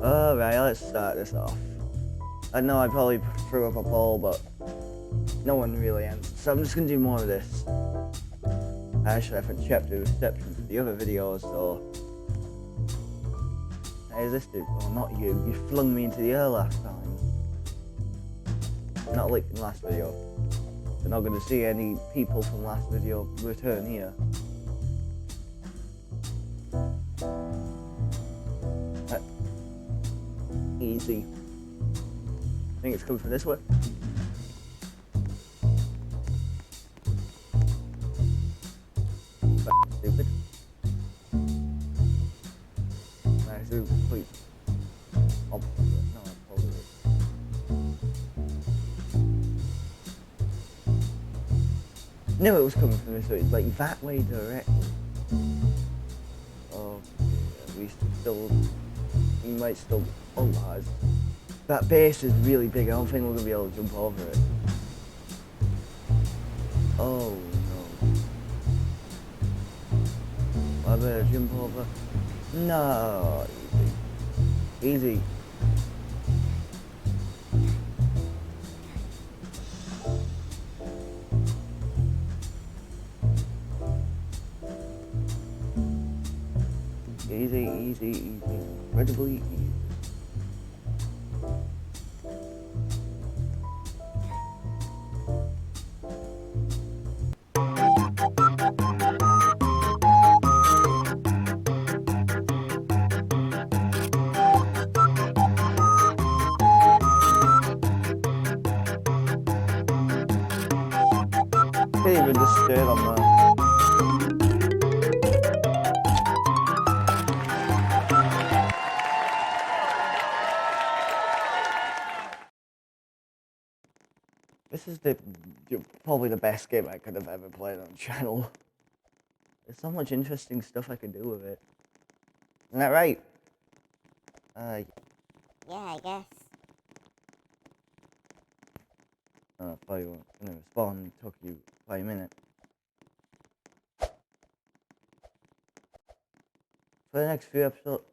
Alright, let's start this off. I know I probably threw up a poll, but no one really answered, so I'm just gonna do more of this. I actually haven't checked the reception for the other videos, so... Hey, is this dude? Oh, not you. You flung me into the air last time. Not like in the last video. We're not gonna see any people from last video return here. Easy. I think it's coming from this way. Stupid. Nice, complete opposite. No, opposite. Knew it was coming from this way, like that way directly. Oh, yeah, we might still, oh lads. That base is really big, I don't think we're gonna be able to jump over it. Oh no. I better jump over. No, easy. Easy. Easy, easy, easy. Incredibly easy. Can't even just stay on there. This is probably the best game I could have ever played on the channel. There's so much interesting stuff I could do with it. Isn't that right? Yeah, I guess. Probably won't spawn took you by a minute. For the next few episodes...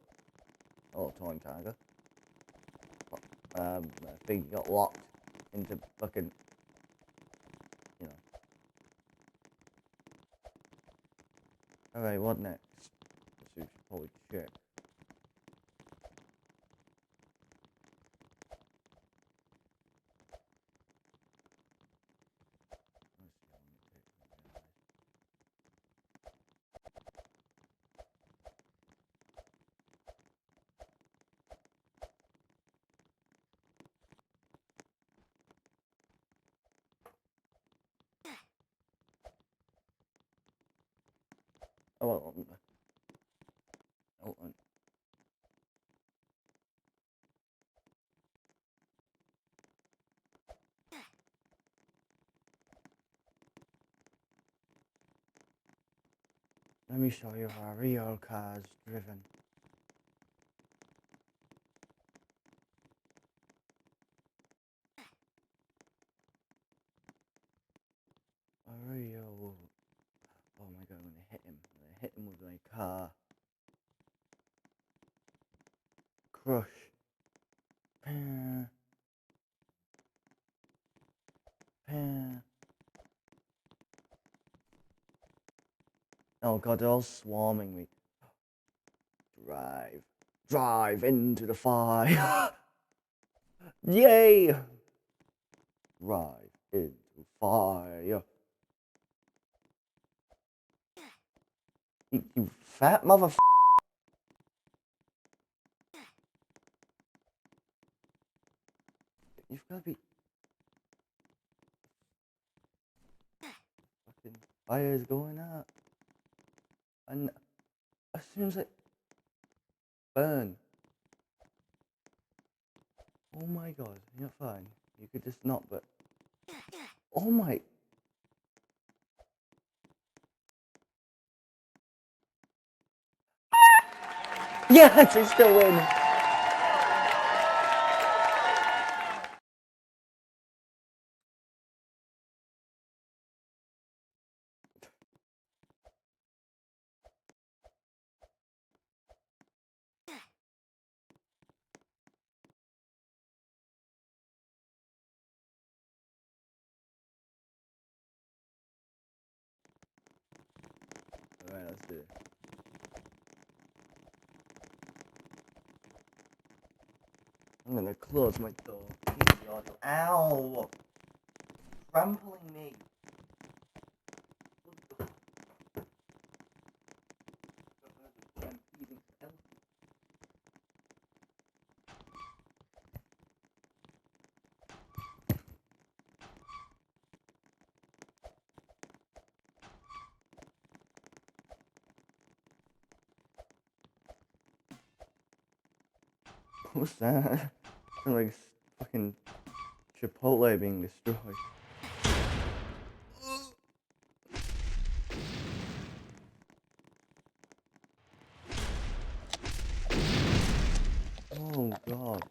Oh, Tony Tiger. I think you got locked into fucking... You know. Alright, what next? We should probably check. Oh, oh, let me show you how real cars driven. A real... Oh my god, I'm gonna hit him. I'm gonna hit him with my car. Crush. Oh god, they're all swarming me. Drive. Drive into the fire. Yay! Drive into fire. You fat motherfucker. You've gotta be... Fucking fire's going up. And as soon as it... Burn. Oh my god, you're fine. You could just not, but... Oh my... Yes, it's still in. here. I'm gonna close my door. Ow! Trampling me. What's that? Like fucking Chipotle being destroyed. Oh god.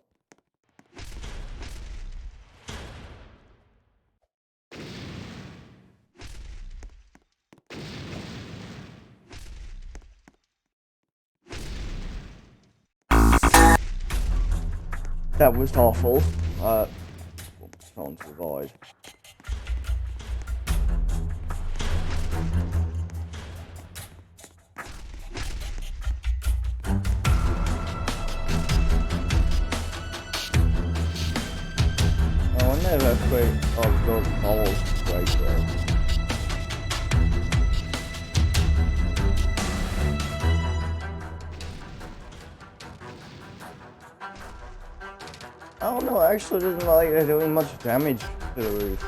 That was awful. Fell into the void. Oh, I never quite. Oh, those balls right there. I don't know, I actually didn't like they're doing much damage to the roof.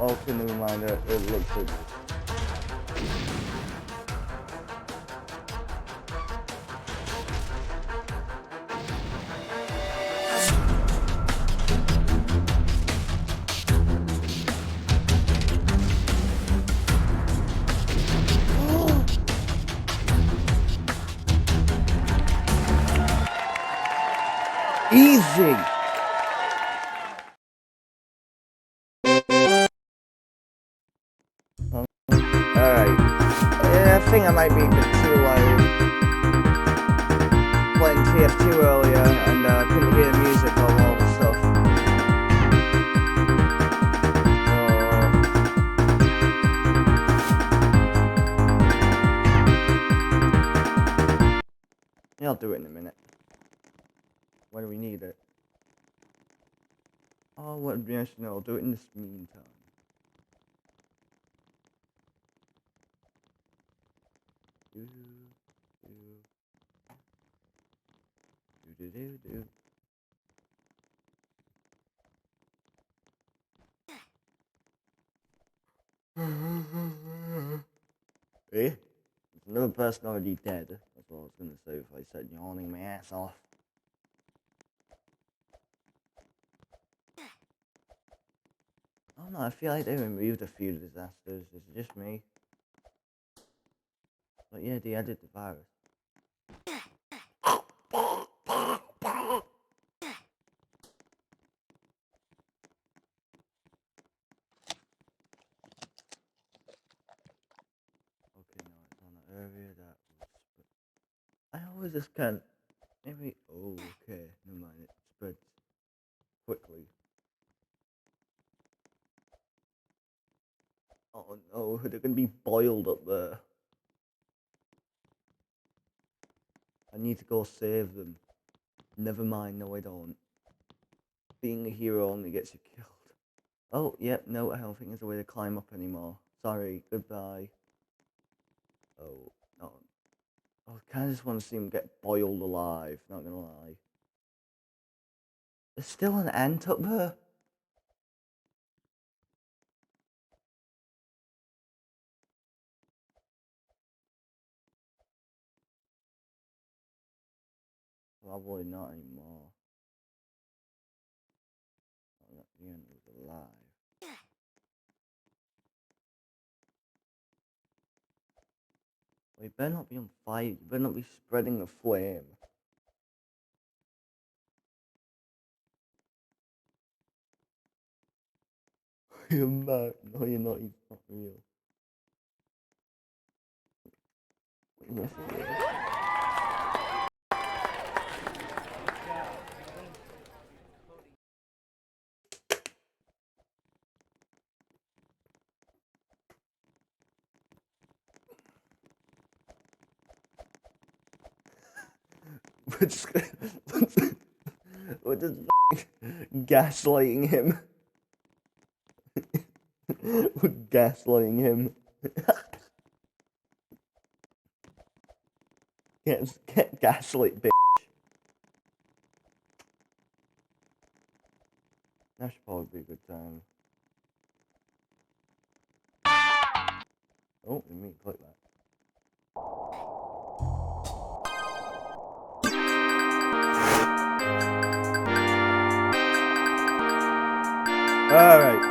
Okay, never mind, it looks good. Easy! Alright. Yeah, I think I might be a bit too loud. Playing TF2 earlier and couldn't hear music or all the stuff. Yeah, I'll do it in a minute. Why do we need it? Oh, what? Yes, no, I'll do it in this meantime. Do do do do do. Eh? There's another person already dead. That's what I was gonna say if I said yawning my ass off. Oh no, I feel like they removed a few disasters. Is it just me? But yeah, they added the virus. Okay, no, it's on the area that was. I always just can't. Maybe. Oh, okay. Never mind. It spreads quickly. Oh no, they're gonna be boiled up there. I need to go save them. Never mind. No, I don't. Being a hero only gets you killed. Oh, yep. Yeah, no, I don't think there's a way to climb up anymore. Sorry. Goodbye. Oh no. I kind of just want to see him get boiled alive, not gonna lie. There's still an ant up there? Probably not anymore. Oh, that the ant was alive. Well, you better not be on fire, you better not be spreading a flame. You're mad. No, you're not, he's not real. Yes, he is. we're just gaslighting him. We're gaslighting him. Get gaslit, bitch. That should probably be a good time. Oh, let me click that. Alright.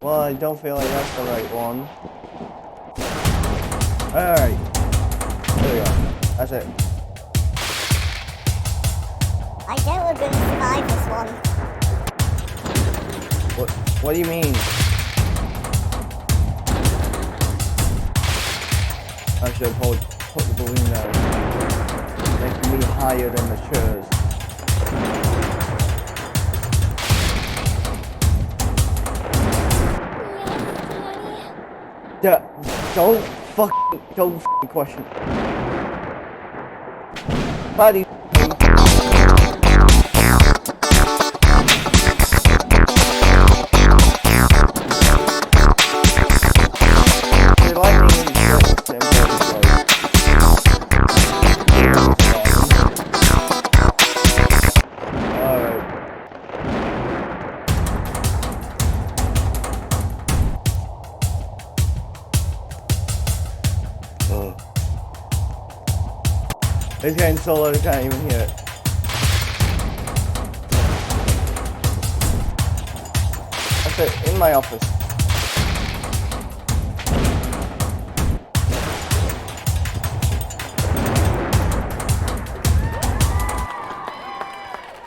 Well, I don't feel like that's the right one. Alright. There we go. That's it. I doubt we're going to survive this one. What do you mean? Actually, I'll probably put the balloon down. Making me higher than the chairs. Yeah, don't fucking question. Buddy. It's getting so loud I can't even hear it. That's it, in my office.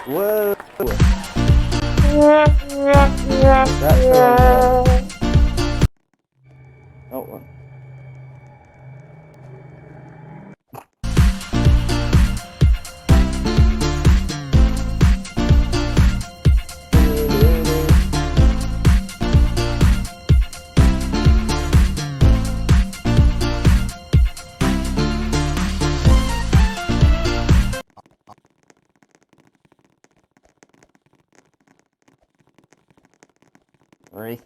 Whoa! That's the wrong one. Oh, one. Right.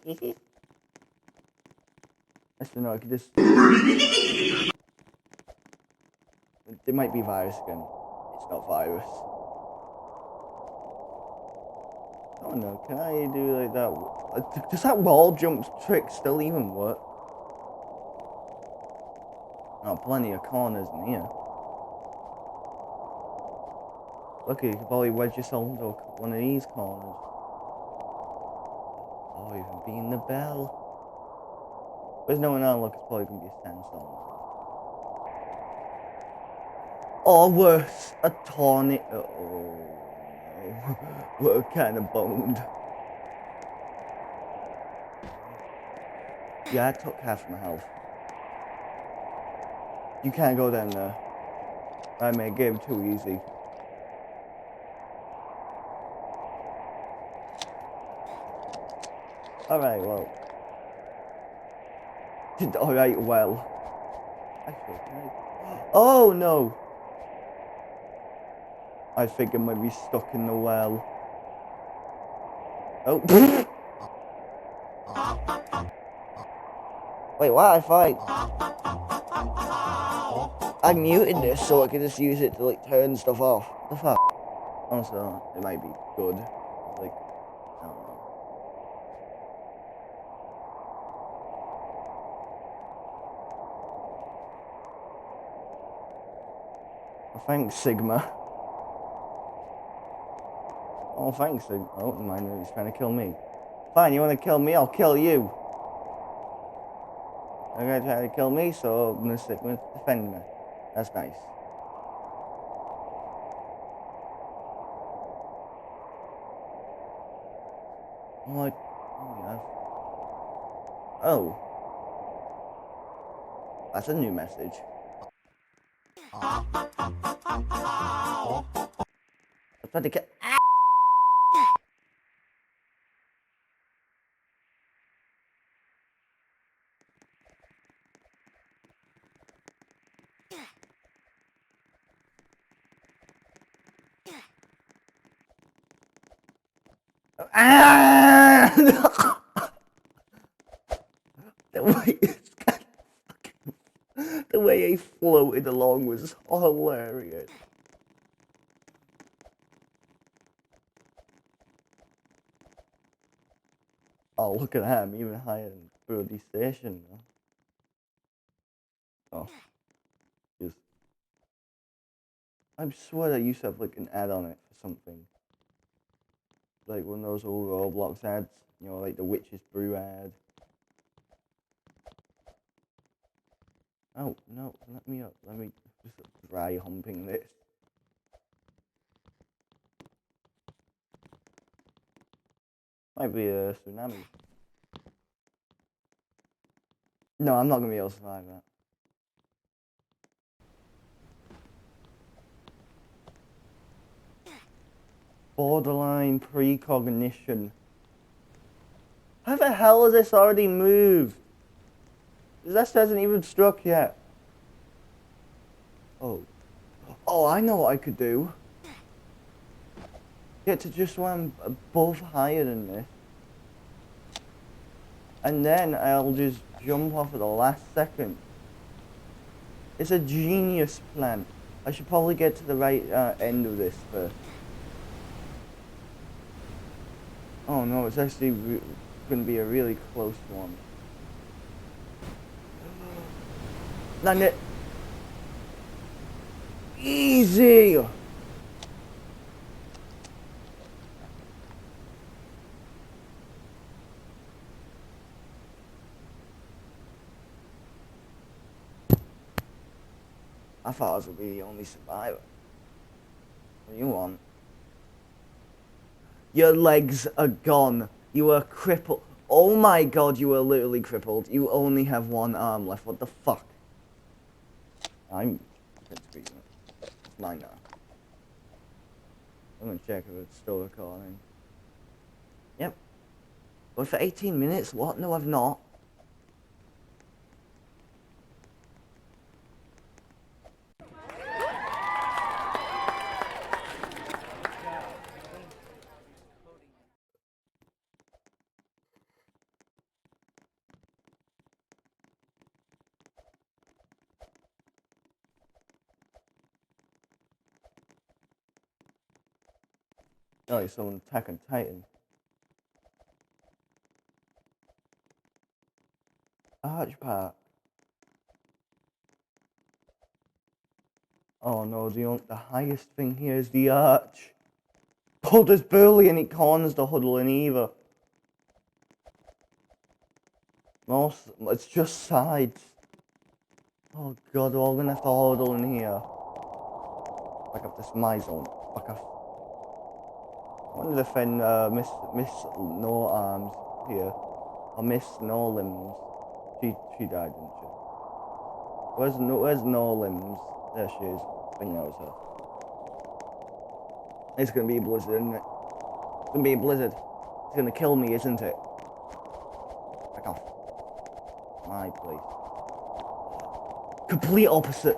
Actually, no, I could just. It might be virus again. It's not virus. Oh no, can I do like that? Does that wall jump trick still even work? Oh, plenty of corners in here. Look, you can probably wedge yourself into one of these corners. Oh, even being the bell. There's no one else. Look, it's probably gonna be a sandstorm. Or worse, a tornado. Oh no, we're kind of boned. Yeah, I took half my health. You can't go down there. I made game too easy. Alright, well. Alright, well. Actually, can I... Oh no! I think I might be stuck in the well. Oh. Wait, what? I thought I muted this so I could just use it to like turn stuff off. What the fuck? Also, it might be good. Like, I don't know. Oh, thanks, Sigma. Oh, thanks, Sigma. Oh, never mind, he's trying to kill me. Fine, you want to kill me? I'll kill you. You're gonna try to kill me, so I'm gonna stick with defend me. That's nice. yeah. Oh. That's a new message. I tried to get. Ah! the way the way he floated along was hilarious. Oh, look at that! I'm even higher than Brody Station now. Oh, just. I swear I used to have like an ad on it for something. Like one of those old Roblox ads, you know, like the Witch's Brew ad. Oh, no, let me up. Let me just dry humping this. Might be a tsunami. No, I'm not gonna be able to survive that. Borderline precognition. How the hell has this already moved? This hasn't even struck yet. Oh. Oh, I know what I could do. Get to just one above higher than this. And then I'll just jump off at the last second. It's a genius plan. I should probably get to the right end of this first. Oh no, it's actually going to be a really close one. Land it. Easy! I thought I was going to be the only survivor. What do you want? Your legs are gone. You are crippled. Oh my god, you are literally crippled. You only have one arm left. What the fuck? I'm screaming. It's mine now. I'm gonna check if it's still recording. Yep. But for 18 minutes? What? No, I've not. Oh, it's someone attacking Titan. Arch Park. Oh no, the highest thing here is the arch. Oh, there's barely any corners to huddle in either. It's just sides. Oh god, we're all gonna have to huddle in here. Back up, this is my zone. Back up. I want to defend Miss No Arms here. Or Miss No Limbs. She died, didn't she? Where's No Limbs? There she is. I think that was her. It's gonna be a blizzard, isn't it? It's gonna be a blizzard. It's gonna kill me, isn't it? Back off. My place. Complete opposite.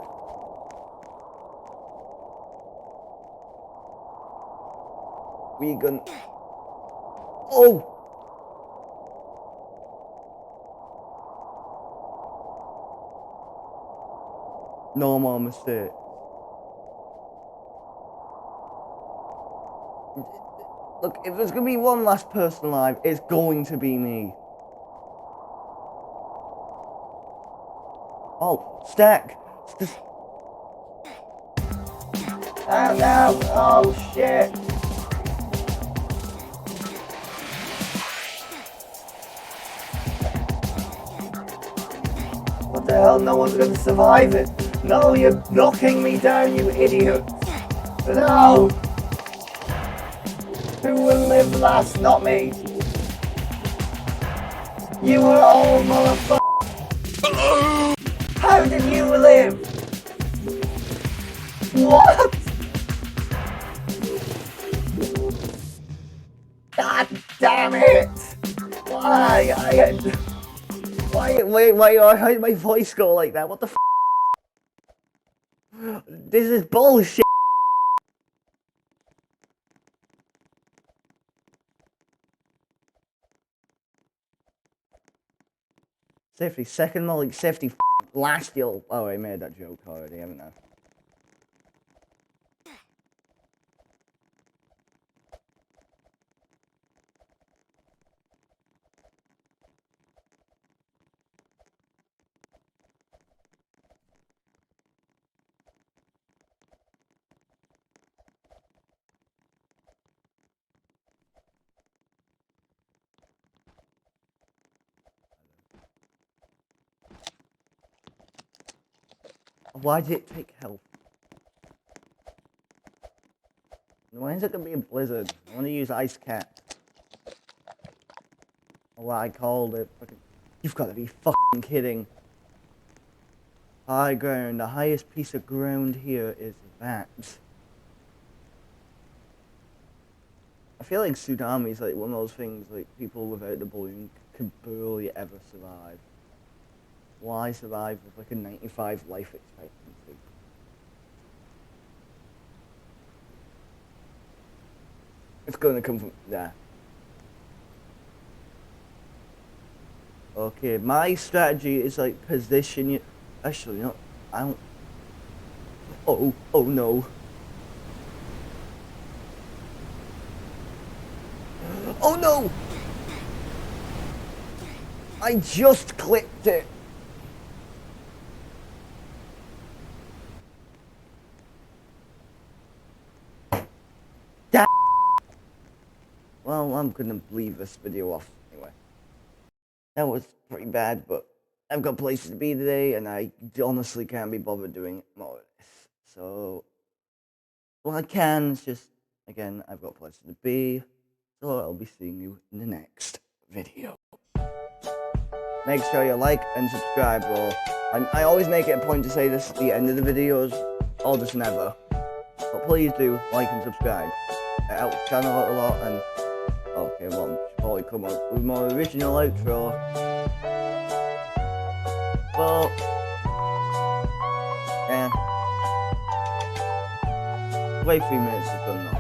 We gonna. Oh! No more mistakes. Look, if there's gonna be one last person alive, it's going to be me. Oh, stack! Oh no! Oh shit! What the hell? No one's gonna survive it! No, you're knocking me down, you idiot! No! Who will live last? Not me! You were all motherfucker. How did you live? What? God damn it! Why? Why did my voice go like that? What the f? This is bullshit. Safety, second mulligan, safety, last year. Oh, I made that joke already, haven't I? Why did it take health? Why is it gonna be a blizzard? I want to use ice cat. Or what I called it. You've got to be fucking kidding. High ground. The highest piece of ground here is that. I feel like tsunami is like one of those things like people without the balloon can barely ever survive. Why survive with like a 95 life expectancy? It's gonna come from there. Okay, my strategy is like position you. Actually, no, I don't. Oh no. Oh no! I just clicked it. Damn. Well, I'm gonna leave this video off anyway. That was pretty bad, but I've got places to be today, and I honestly can't be bothered doing more of this. So, well, I can. It's just, again, I've got places to be. So I'll be seeing you in the next video. Make sure you like and subscribe, bro. I always make it a point to say this at the end of the videos, or just never. But please do like and subscribe. It helps the channel out a lot, and okay, well, I should probably come up with more original outro. But yeah, wait 3 minutes is done now.